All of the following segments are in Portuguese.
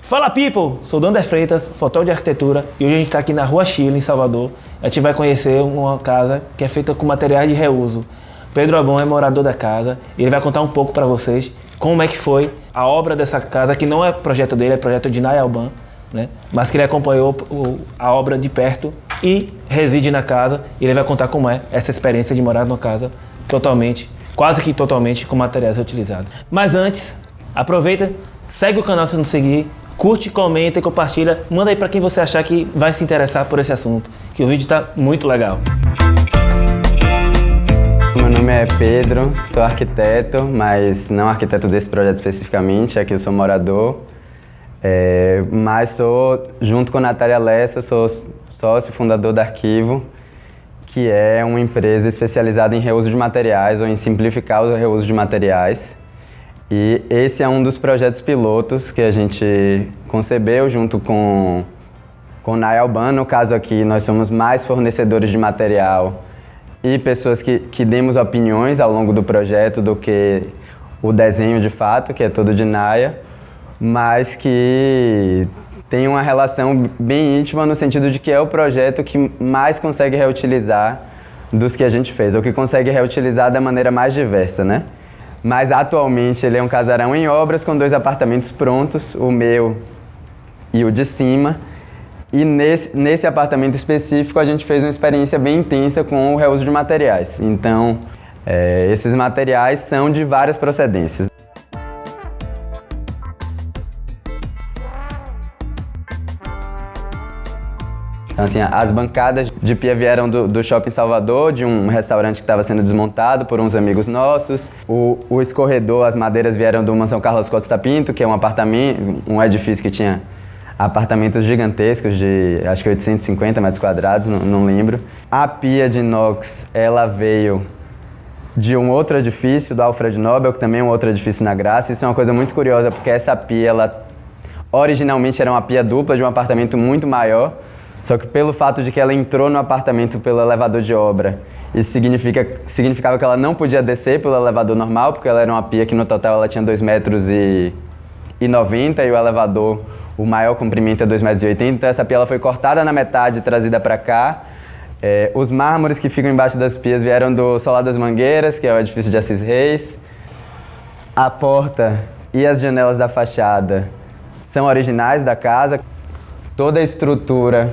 Fala people, sou Dander Freitas, fotógrafo de arquitetura e hoje a gente está aqui na Rua Chile, em Salvador. A gente vai conhecer uma casa que é feita com materiais de reuso. Pedro Abon é morador da casa e ele vai contar um pouco para vocês como é que foi a obra dessa casa, que não é projeto dele, é projeto de Naya Alban, né? Mas que ele acompanhou a obra de perto e reside na casa e ele vai contar como é essa experiência de morar numa casa quase que totalmente com materiais reutilizados. Mas antes, aproveita, segue o canal se não seguir, curte, comenta e compartilha, manda aí para quem você achar que vai se interessar por esse assunto, que o vídeo está muito legal. Meu nome é Pedro, sou arquiteto, mas não arquiteto desse projeto especificamente, aqui eu sou morador. Mas sou, junto com Natália Lessa, sou sócio fundador da Arquivo, que é uma empresa especializada em reuso de materiais ou em simplificar o reuso de materiais. E esse é um dos projetos pilotos que a gente concebeu junto com Naya Alban. No caso aqui, nós somos mais fornecedores de material e pessoas que demos opiniões ao longo do projeto do que o desenho de fato, que é todo de Naya, mas que tem uma relação bem íntima no sentido de que é o projeto que mais consegue reutilizar dos que a gente fez, ou que consegue reutilizar da maneira mais diversa, né? Mas atualmente ele é um casarão em obras com 2 apartamentos prontos, o meu e o de cima. E nesse apartamento específico a gente fez uma experiência bem intensa com o reuso de materiais. Então, esses materiais são de várias procedências. Então, assim, as bancadas de pia vieram do Shopping Salvador, de um restaurante que estava sendo desmontado por uns amigos nossos. O escorredor, as madeiras vieram do Mansão Carlos Costa Pinto, que é um edifício que tinha apartamentos gigantescos de, acho que 850 metros quadrados, não lembro. A pia de inox, ela veio de um outro edifício, do Alfred Nobel, que também é um outro edifício na Graça. Isso é uma coisa muito curiosa, porque essa pia, ela originalmente era uma pia dupla de um apartamento muito maior, só que pelo fato de que ela entrou no apartamento pelo elevador de obra, isso significava que ela não podia descer pelo elevador normal, porque ela era uma pia que no total ela tinha 2,90 metros e o elevador, o maior comprimento é 2,80 metros, então essa pia ela foi cortada na metade e trazida para cá. Os mármores que ficam embaixo das pias vieram do Solar das Mangueiras, que é o edifício de Assis Reis. A porta e as janelas da fachada são originais da casa. Toda a estrutura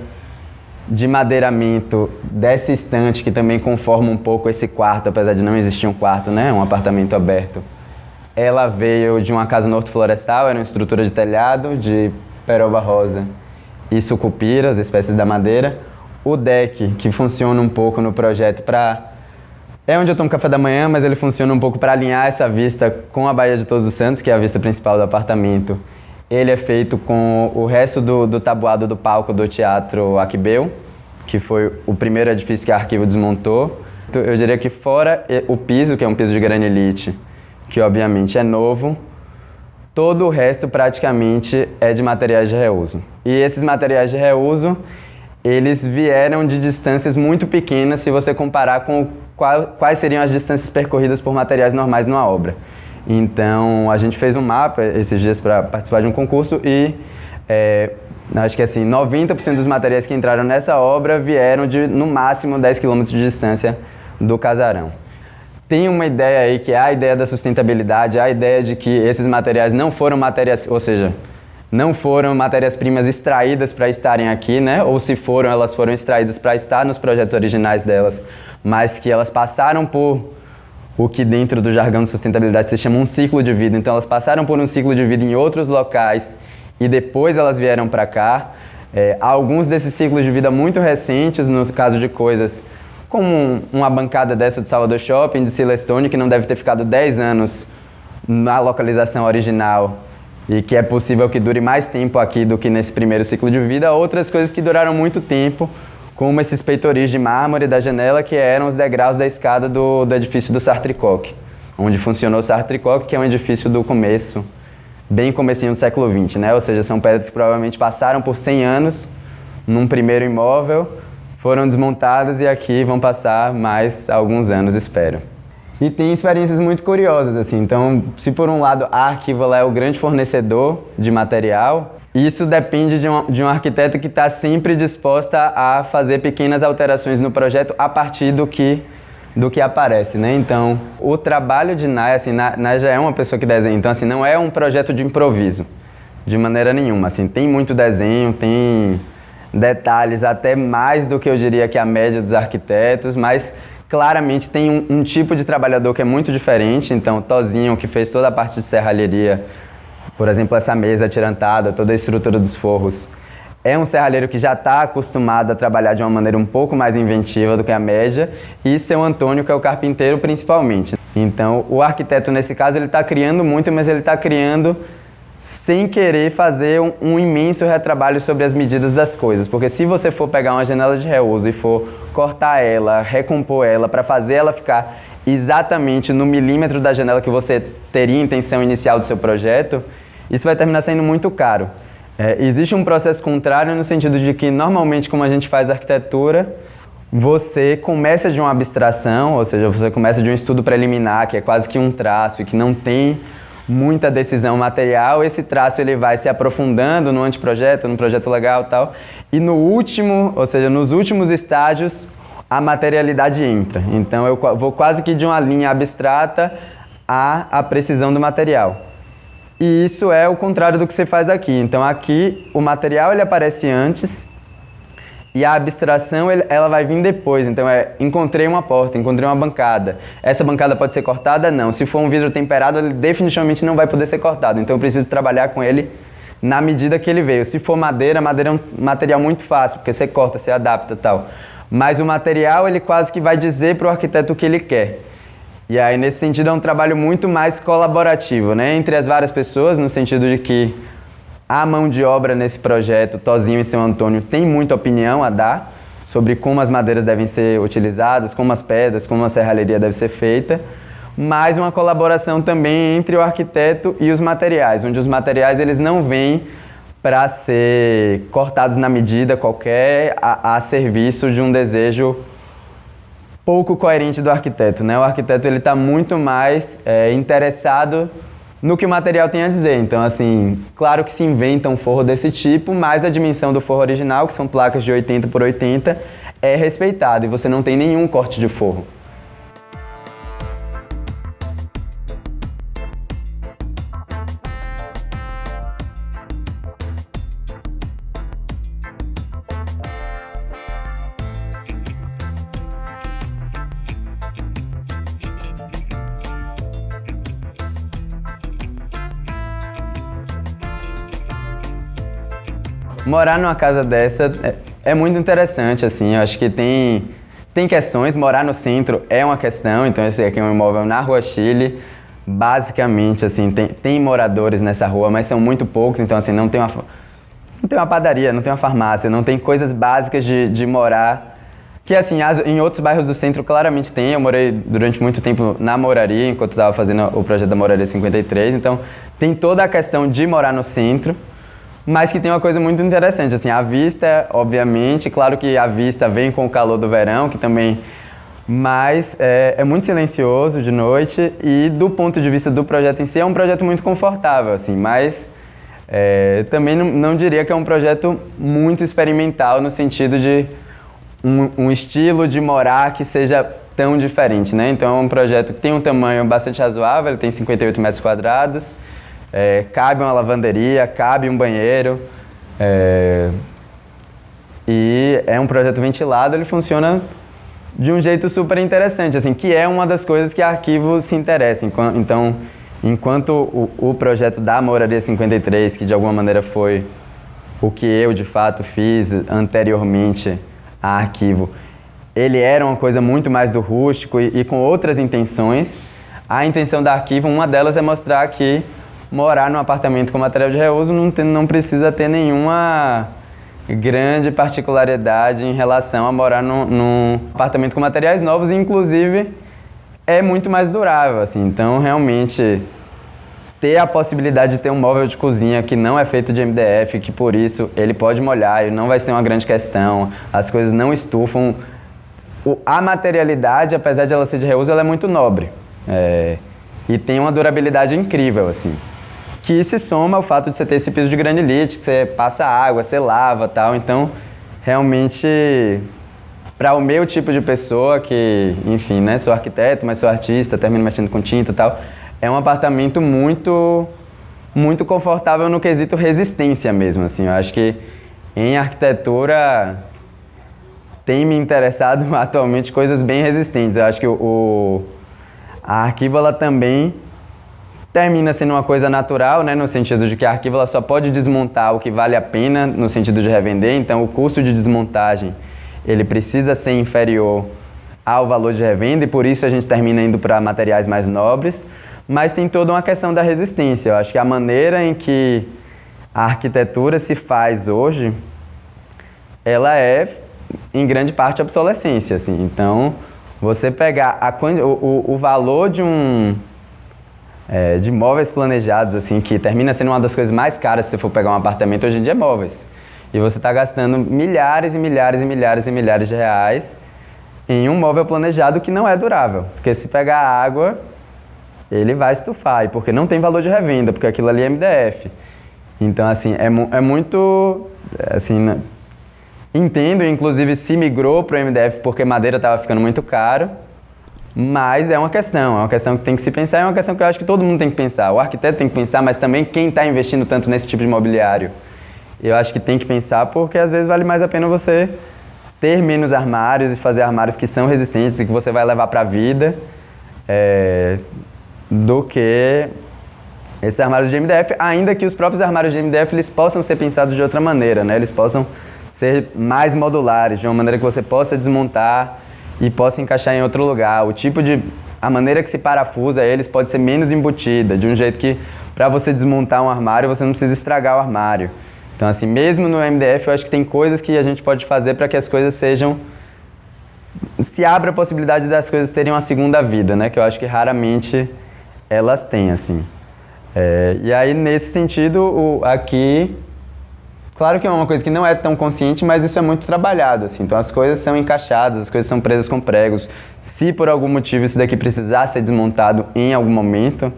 de madeiramento dessa estante, que também conforma um pouco esse quarto, apesar de não existir um quarto, né? Um apartamento aberto. Ela veio de uma casa no Horto Florestal, era uma estrutura de telhado, de peroba rosa e sucupira, as espécies da madeira. O deck, que funciona um pouco no projeto é onde eu tomo café da manhã, mas ele funciona um pouco para alinhar essa vista com a Baía de Todos os Santos, que é a vista principal do apartamento. Ele é feito com o resto do tabuado do palco do Teatro Aquibeu, que foi o primeiro edifício que a Arquivo desmontou. Eu diria que fora o piso, que é um piso de granilite, que obviamente é novo, todo o resto praticamente é de materiais de reuso. E esses materiais de reuso, eles vieram de distâncias muito pequenas se você comparar com quais seriam as distâncias percorridas por materiais normais numa obra. Então, a gente fez um mapa esses dias para participar de um concurso e acho que assim, 90% dos materiais que entraram nessa obra vieram de, no máximo, 10 km de distância do casarão. Tem uma ideia aí que é a ideia da sustentabilidade, a ideia de que esses materiais não foram não foram matérias-primas extraídas para estarem aqui, né? Ou se foram, elas foram extraídas para estar nos projetos originais delas, mas que elas passaram por o que dentro do jargão de sustentabilidade se chama um ciclo de vida. Então elas passaram por um ciclo de vida em outros locais e depois elas vieram para cá. Alguns desses ciclos de vida muito recentes, no caso de coisas como uma bancada dessa de Salvador Shopping, de Silestone, que não deve ter ficado 10 anos na localização original e que é possível que dure mais tempo aqui do que nesse primeiro ciclo de vida. Outras coisas que duraram muito tempo, como esses peitoris de mármore da janela, que eram os degraus da escada do edifício do Sartre-Coque, onde funcionou o Sartre-Coque, que é um edifício do começo, bem comecinho do século XX, né? Ou seja, são pedras que provavelmente passaram por 100 anos num primeiro imóvel, foram desmontadas e aqui vão passar mais alguns anos, espero. E tem experiências muito curiosas, assim. Então, se por um lado a Arquivo é o grande fornecedor de material, Isso depende de um arquiteto que está sempre disposta a fazer pequenas alterações no projeto a partir do que aparece, né? Então, o trabalho de Nay, assim, Nay já é uma pessoa que desenha, então, assim, não é um projeto de improviso, de maneira nenhuma, assim, tem muito desenho, tem detalhes até mais do que eu diria que a média dos arquitetos, mas claramente tem um tipo de trabalhador que é muito diferente, então, Tozinho, que fez toda a parte de serralheria, por exemplo, essa mesa atirantada, toda a estrutura dos forros, é um serralheiro que já está acostumado a trabalhar de uma maneira um pouco mais inventiva do que a média, e seu Antônio, que é o carpinteiro, principalmente. Então, o arquiteto, nesse caso, ele está criando muito, mas ele está criando sem querer fazer um imenso retrabalho sobre as medidas das coisas. Porque se você for pegar uma janela de reuso e for cortar ela, recompor ela, para fazer ela ficar exatamente no milímetro da janela que você teria intenção inicial do seu projeto, isso vai terminar sendo muito caro. Existe um processo contrário no sentido de que, normalmente, como a gente faz arquitetura, você começa de uma abstração, ou seja, você começa de um estudo preliminar, que é quase que um traço e que não tem muita decisão material. Esse traço ele vai se aprofundando no anteprojeto, no projeto legal e tal, e no último, ou seja, nos últimos estágios, a materialidade entra. Então, eu vou quase que de uma linha abstrata à precisão do material. E isso é o contrário do que você faz aqui. Então aqui o material ele aparece antes e a abstração ela vai vir depois. Então encontrei uma porta, encontrei uma bancada. Essa bancada pode ser cortada? Não. Se for um vidro temperado, ele definitivamente não vai poder ser cortado. Então eu preciso trabalhar com ele na medida que ele veio. Se for madeira, madeira é um material muito fácil, porque você corta, você adapta e tal. Mas o material ele quase que vai dizer para o arquiteto o que ele quer. E aí, nesse sentido, é um trabalho muito mais colaborativo, né? Entre as várias pessoas, no sentido de que a mão de obra nesse projeto, Tozinho e seu Antônio, tem muita opinião a dar sobre como as madeiras devem ser utilizadas, como as pedras, como a serralheria deve ser feita, mas uma colaboração também entre o arquiteto e os materiais, onde os materiais eles não vêm para ser cortados na medida qualquer a serviço de um desejo pouco coerente do arquiteto, né? O arquiteto ele está muito mais interessado no que o material tem a dizer. Então, assim, claro que se inventa um forro desse tipo, mas a dimensão do forro original, que são placas de 80 por 80, é respeitada e você não tem nenhum corte de forro. Morar numa casa dessa é muito interessante, assim, eu acho que tem questões, morar no centro é uma questão, então esse aqui é um imóvel na Rua Chile, basicamente, assim, tem moradores nessa rua, mas são muito poucos, então, assim, não tem uma padaria, não tem uma farmácia, não tem coisas básicas de morar, que, assim, em outros bairros do centro claramente tem. Eu morei durante muito tempo na Moraria, enquanto estava fazendo o projeto da Moraria 53, então tem toda a questão de morar no centro, mas que tem uma coisa muito interessante, assim, a vista, obviamente, claro que a vista vem com o calor do verão, que também, mas é muito silencioso de noite e do ponto de vista do projeto em si é um projeto muito confortável, assim, mas também não diria que é um projeto muito experimental no sentido de um estilo de morar que seja tão diferente, né? Então é um projeto que tem um tamanho bastante razoável, ele tem 58 metros quadrados, cabe uma lavanderia, cabe um banheiro, e é um projeto ventilado, ele funciona de um jeito super interessante, assim, que é uma das coisas que a Arquivo se interessa. Então, enquanto o projeto da Moraria 53, que de alguma maneira foi o que eu de fato fiz anteriormente a Arquivo, ele era uma coisa muito mais do rústico e com outras intenções. A intenção da Arquivo, uma delas é mostrar que morar num apartamento com material de reuso não precisa ter nenhuma grande particularidade em relação a morar num apartamento com materiais novos, e inclusive é muito mais durável, assim. Então, realmente, ter a possibilidade de ter um móvel de cozinha que não é feito de MDF, que por isso ele pode molhar e não vai ser uma grande questão, as coisas não estufam. A materialidade, apesar de ela ser de reuso, ela é muito nobre. E tem uma durabilidade incrível, assim. que se soma ao fato de você ter esse piso de granilite, que você passa água, você lava e tal. Então, realmente, para o meu tipo de pessoa, que, enfim, né, sou arquiteto, mas sou artista, termino mexendo com tinta e tal, é um apartamento muito confortável no quesito resistência mesmo, assim. Eu acho que em arquitetura tem me interessado atualmente coisas bem resistentes. Eu acho que a Arquivo também termina sendo uma coisa natural, né, no sentido de que a Arquivo só pode desmontar o que vale a pena no sentido de revender, então o custo de desmontagem ele precisa ser inferior ao valor de revenda e por isso a gente termina indo para materiais mais nobres, mas tem toda uma questão da resistência. Eu acho que a maneira em que a arquitetura se faz hoje, ela é em grande parte obsolescência, assim. Então, você pegar o valor de de móveis planejados, assim, que termina sendo uma das coisas mais caras se você for pegar um apartamento hoje em dia, é móveis. E você está gastando milhares e milhares e milhares e milhares de reais em um móvel planejado que não é durável. Porque se pegar água, ele vai estufar. E porque não tem valor de revenda, porque aquilo ali é MDF. Então, assim, é muito... assim, entendo, inclusive, se migrou para o MDF porque madeira estava ficando muito caro. Mas é uma questão que tem que se pensar, é uma questão que eu acho que todo mundo tem que pensar. O arquiteto tem que pensar, mas também quem está investindo tanto nesse tipo de mobiliário. Eu acho que tem que pensar porque às vezes vale mais a pena você ter menos armários e fazer armários que são resistentes e que você vai levar para a vida do que esses armários de MDF, ainda que os próprios armários de MDF eles possam ser pensados de outra maneira, né? Eles possam ser mais modulares, de uma maneira que você possa desmontar e possa encaixar em outro lugar. A maneira que se parafusa eles pode ser menos embutida, de um jeito que para você desmontar um armário você não precisa estragar o armário. Então, assim, mesmo no MDF, eu acho que tem coisas que a gente pode fazer para que as coisas sejam... se abra a possibilidade das coisas terem uma segunda vida, né? Que eu acho que raramente elas têm, assim. E aí, nesse sentido, aqui... Claro que é uma coisa que não é tão consciente, mas isso é muito trabalhado, assim. Então, as coisas são encaixadas, as coisas são presas com pregos. Se, por algum motivo, isso daqui precisar ser desmontado em algum momento...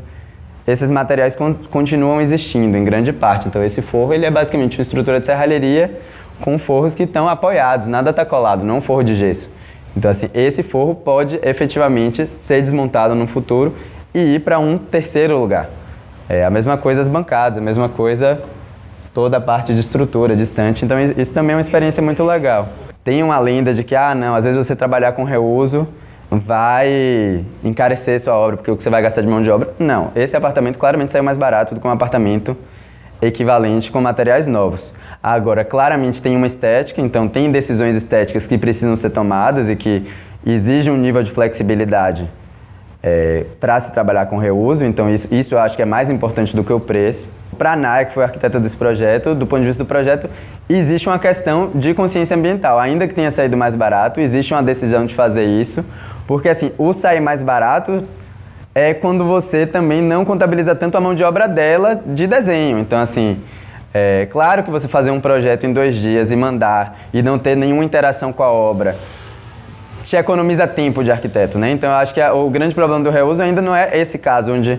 esses materiais continuam existindo em grande parte. Então esse forro ele é basicamente uma estrutura de serralheria com forros que estão apoiados, nada está colado, não um forro de gesso. Então assim, esse forro pode efetivamente ser desmontado no futuro e ir para um terceiro lugar. A mesma coisa as bancadas, a mesma coisa toda a parte de estrutura distante. Então isso também é uma experiência muito legal. Tem uma lenda de que, não, às vezes você trabalhar com reuso vai encarecer sua obra, porque o que você vai gastar de mão de obra... Não, esse apartamento claramente saiu mais barato do que um apartamento equivalente com materiais novos. Agora, claramente tem uma estética, então tem decisões estéticas que precisam ser tomadas e que exigem um nível de flexibilidade para se trabalhar com reuso, então isso eu acho que é mais importante do que o preço. Para a Naya, que foi a arquiteta desse projeto, do ponto de vista do projeto, existe uma questão de consciência ambiental. Ainda que tenha saído mais barato, existe uma decisão de fazer isso, porque assim, o sair mais barato é quando você também não contabiliza tanto a mão de obra dela de desenho. Então assim, claro que você fazer um projeto em 2 dias e mandar e não ter nenhuma interação com a obra te economiza tempo de arquiteto, né? Então eu acho que o grande problema do reuso ainda não é esse caso, onde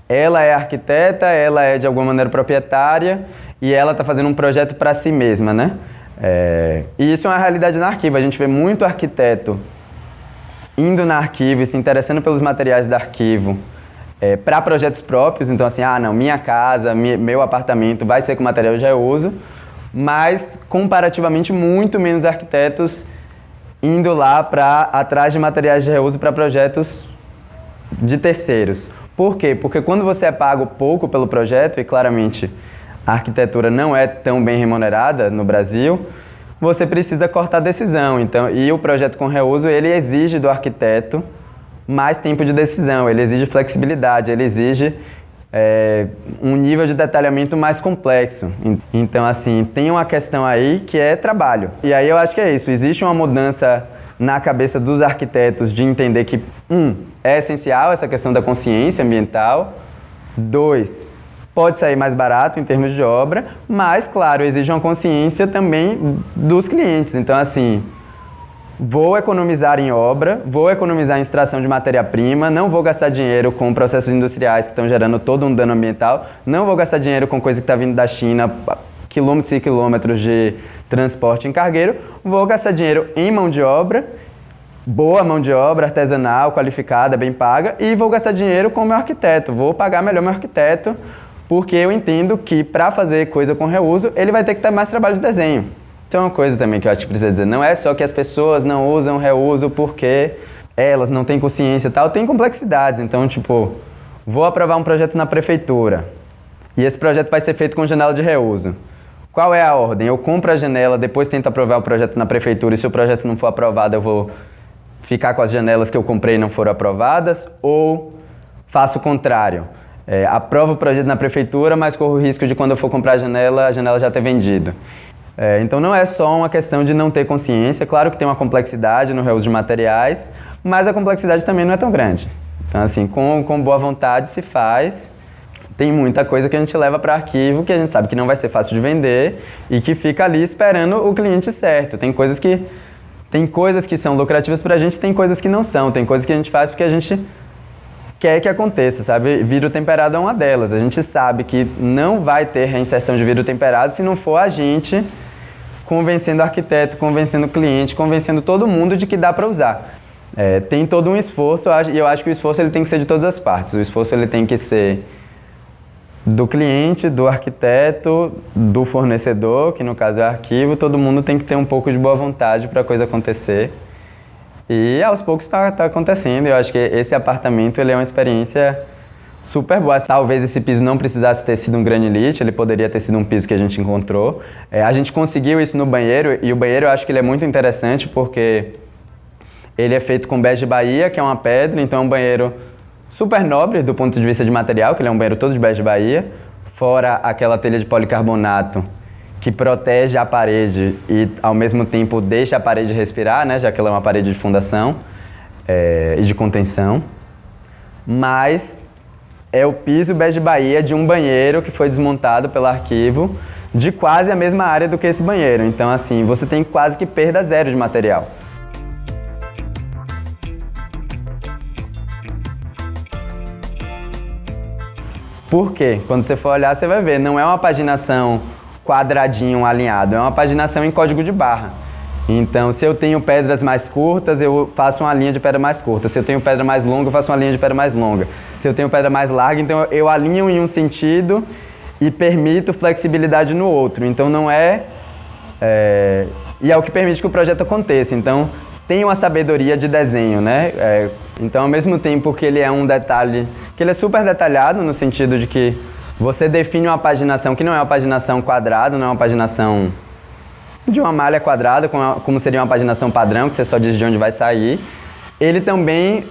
ela é arquiteta, ela é de alguma maneira proprietária e ela está fazendo um projeto para si mesma, né? E isso é uma realidade na Arquivo. A gente vê muito arquiteto indo na Arquivo e se interessando pelos materiais da Arquivo para projetos próprios. Então assim, não, minha casa, meu apartamento vai ser com material de reuso, mas comparativamente muito menos arquitetos indo lá atrás de materiais de reuso para projetos de terceiros. Por quê? Porque quando você é pago pouco pelo projeto, e claramente a arquitetura não é tão bem remunerada no Brasil, você precisa cortar decisão. Então, e o projeto com reuso, ele exige do arquiteto mais tempo de decisão, ele exige flexibilidade, ele exige um nível de detalhamento mais complexo. Então, assim, tem uma questão aí que é trabalho. E aí eu acho que é isso, existe uma mudança na cabeça dos arquitetos de entender que, é essencial essa questão da consciência ambiental, 2, pode sair mais barato em termos de obra, mas, claro, exige uma consciência também dos clientes. Então, assim, vou economizar em obra, vou economizar em extração de matéria-prima, não vou gastar dinheiro com processos industriais que estão gerando todo um dano ambiental, não vou gastar dinheiro com coisa que está vindo da China, quilômetros e quilômetros de transporte em cargueiro, vou gastar dinheiro em mão de obra, boa mão de obra, artesanal, qualificada, bem paga, e vou gastar dinheiro com o meu arquiteto, vou pagar melhor meu arquiteto, porque eu entendo que para fazer coisa com reuso, ele vai ter que ter mais trabalho de desenho. Isso é uma coisa também que eu acho que precisa dizer, não é só que as pessoas não usam reuso porque elas não têm consciência e tal, tem complexidades, então tipo, vou aprovar um projeto na prefeitura, e esse projeto vai ser feito com janela de reuso. Qual é a ordem? Eu compro a janela, depois tento aprovar o projeto na prefeitura, e se o projeto não for aprovado, eu vou ficar com as janelas que eu comprei e não foram aprovadas, ou faço o contrário, aprovo o projeto na prefeitura, mas corro o risco de quando eu for comprar a janela já ter vendido. Então não é só uma questão de não ter consciência, claro que tem uma complexidade no reuso de materiais, mas a complexidade também não é tão grande. Então assim, com boa vontade se faz, tem muita coisa que a gente leva para arquivo que a gente sabe que não vai ser fácil de vender e que fica ali esperando o cliente certo. Tem coisas que são lucrativas pra gente, tem coisas que não são. Tem coisas que a gente faz porque a gente quer que aconteça, sabe? Vidro temperado é uma delas. A gente sabe que não vai ter reinserção de vidro temperado se não for a gente convencendo o arquiteto, convencendo o cliente, convencendo todo mundo de que dá para usar. Tem todo um esforço, e eu acho que o esforço ele tem que ser de todas as partes. O esforço ele tem que ser do cliente, do arquiteto, do fornecedor, que no caso é o arquivo, todo mundo tem que ter um pouco de boa vontade para a coisa acontecer. E aos poucos está acontecendo. Eu acho que esse apartamento ele é uma experiência super boa. Talvez esse piso não precisasse ter sido um granilite, ele poderia ter sido um piso que a gente encontrou. A gente conseguiu isso no banheiro, e o banheiro eu acho que ele é muito interessante porque ele é feito com bege Bahia, que é uma pedra, então é um banheiro super nobre do ponto de vista de material, que ele é um banheiro todo de bege Bahia, fora aquela telha de policarbonato que protege a parede e ao mesmo tempo deixa a parede respirar, né, já que ela é uma parede de fundação e de contenção. Mas é o piso bege Bahia de um banheiro que foi desmontado pelo arquivo de quase a mesma área do que esse banheiro. Então assim, você tem quase que perda zero de material. Por quê? Quando você for olhar, você vai ver, não é uma paginação quadradinho alinhado, é uma paginação em código de barra. Então, se eu tenho pedras mais curtas, eu faço uma linha de pedra mais curta. Se eu tenho pedra mais longa, eu faço uma linha de pedra mais longa. Se eu tenho pedra mais larga, então eu alinho em um sentido e permito flexibilidade no outro. Então, não é... E é o que permite que o projeto aconteça. Então, tem uma sabedoria de desenho, né? Então, ao mesmo tempo que ele é um detalhe, que ele é super detalhado no sentido de que você define uma paginação que não é uma paginação quadrada, não é uma paginação de uma malha quadrada, como seria uma paginação padrão, que você só diz de onde vai sair. Ele também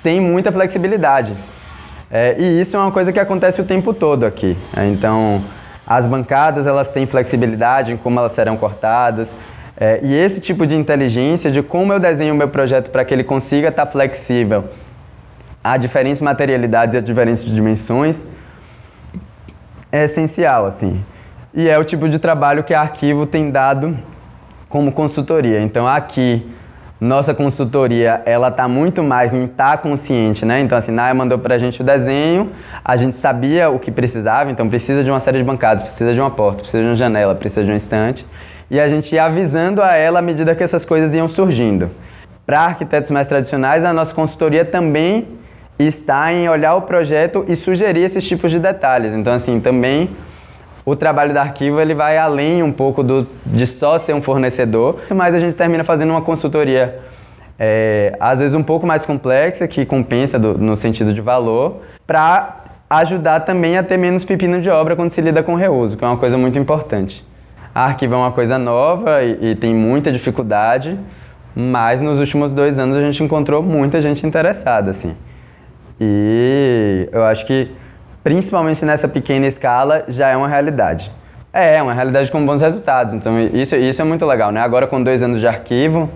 tem muita flexibilidade. E isso é uma coisa que acontece o tempo todo aqui. Então, as bancadas, elas têm flexibilidade em como elas serão cortadas. E esse tipo de inteligência de como eu desenho o meu projeto para que ele consiga estar flexível a diferentes materialidades e a diferentes dimensões é essencial, assim. E é o tipo de trabalho que a Arquivo tem dado como consultoria. Então aqui, nossa consultoria, ela está muito mais em estar consciente, né? Então assim, Naya mandou pra gente o desenho, a gente sabia o que precisava, então precisa de uma série de bancadas, precisa de uma porta, precisa de uma janela, precisa de um estante. E a gente ia avisando a ela à medida que essas coisas iam surgindo. Para arquitetos mais tradicionais, a nossa consultoria também está em olhar o projeto e sugerir esses tipos de detalhes. Então, assim, também o trabalho da Arquivo ele vai além um pouco de só ser um fornecedor, mas a gente termina fazendo uma consultoria, às vezes um pouco mais complexa, que compensa no sentido de valor, para ajudar também a ter menos pepino de obra quando se lida com reuso, que é uma coisa muito importante. A Arquivo é uma coisa nova e tem muita dificuldade, mas nos últimos 2 anos a gente encontrou muita gente interessada, assim. E eu acho que, principalmente nessa pequena escala, já é uma realidade. É uma realidade com bons resultados, então isso é muito legal, né? Agora, com 2 anos de Arquivo,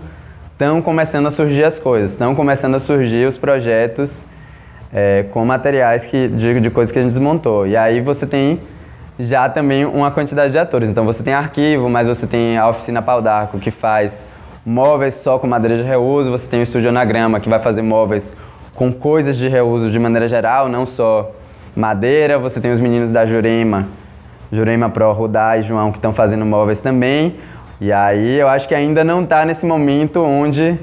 estão começando a surgir as coisas, estão começando a surgir os projetos com materiais de coisas que a gente desmontou. E aí você tem já também uma quantidade de atores. Então você tem Arquivo, mas você tem a Oficina Pau d'Arco, que faz móveis só com madeira de reuso, você tem o Estúdio Anagrama, que vai fazer móveis com coisas de reuso de maneira geral, não só madeira. Você tem os meninos da Jurema Pro, Rudá e João, que estão fazendo móveis também. E aí eu acho que ainda não está nesse momento onde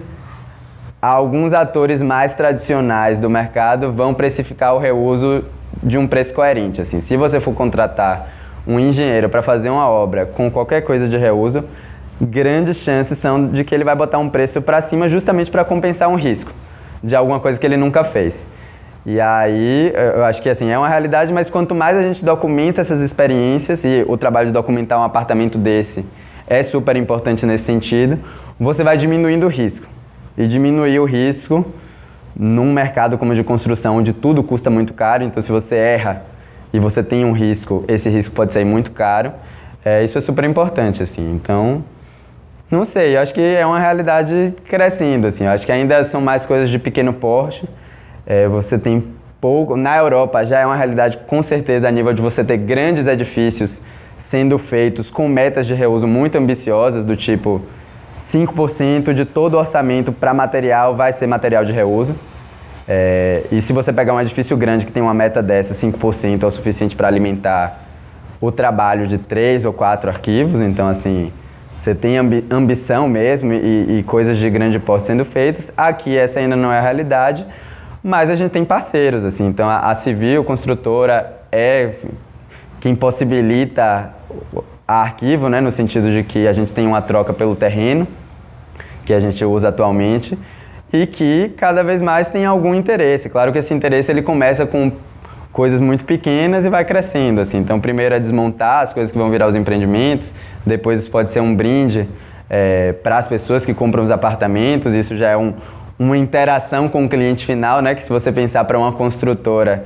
alguns atores mais tradicionais do mercado vão precificar o reuso de um preço coerente. Assim, se você for contratar um engenheiro para fazer uma obra com qualquer coisa de reuso, grandes chances são de que ele vai botar um preço para cima justamente para compensar um risco de alguma coisa que ele nunca fez. E aí, eu acho que assim, é uma realidade, mas quanto mais a gente documenta essas experiências, e o trabalho de documentar um apartamento desse é super importante nesse sentido, você vai diminuindo o risco. E diminuir o risco num mercado como o de construção, onde tudo custa muito caro, então se você erra e você tem um risco, esse risco pode sair muito caro, isso é super importante, assim. Então, não sei, eu acho que é uma realidade crescendo, assim. Eu acho que ainda são mais coisas de pequeno porte. Você tem pouco... Na Europa já é uma realidade, com certeza, a nível de você ter grandes edifícios sendo feitos com metas de reuso muito ambiciosas, do tipo 5% de todo o orçamento para material vai ser material de reuso. E se você pegar um edifício grande que tem uma meta dessa, 5% é o suficiente para alimentar o trabalho de 3 ou 4 arquivos. Então, assim, você tem ambição mesmo e coisas de grande porte sendo feitas. Aqui essa ainda não é a realidade, mas a gente tem parceiros, assim. Então, a Civil Construtora é quem possibilita a arquivo, né, no sentido de que a gente tem uma troca pelo terreno, que a gente usa atualmente, e que cada vez mais tem algum interesse. Claro que esse interesse ele começa com coisas muito pequenas e vai crescendo, assim. Então, primeiro é desmontar as coisas que vão virar os empreendimentos, depois isso pode ser um brinde para as pessoas que compram os apartamentos. Isso já é uma interação com o cliente final, né, que se você pensar para uma construtora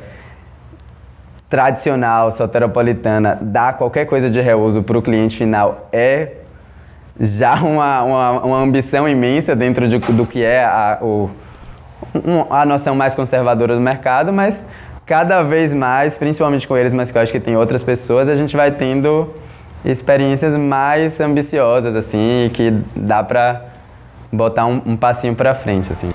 tradicional, soteropolitana, dar qualquer coisa de reuso para o cliente final é já uma ambição imensa dentro do que é a noção mais conservadora do mercado, mas cada vez mais, principalmente com eles, mas que eu acho que tem outras pessoas, a gente vai tendo experiências mais ambiciosas, assim, que dá para botar um passinho para frente, assim.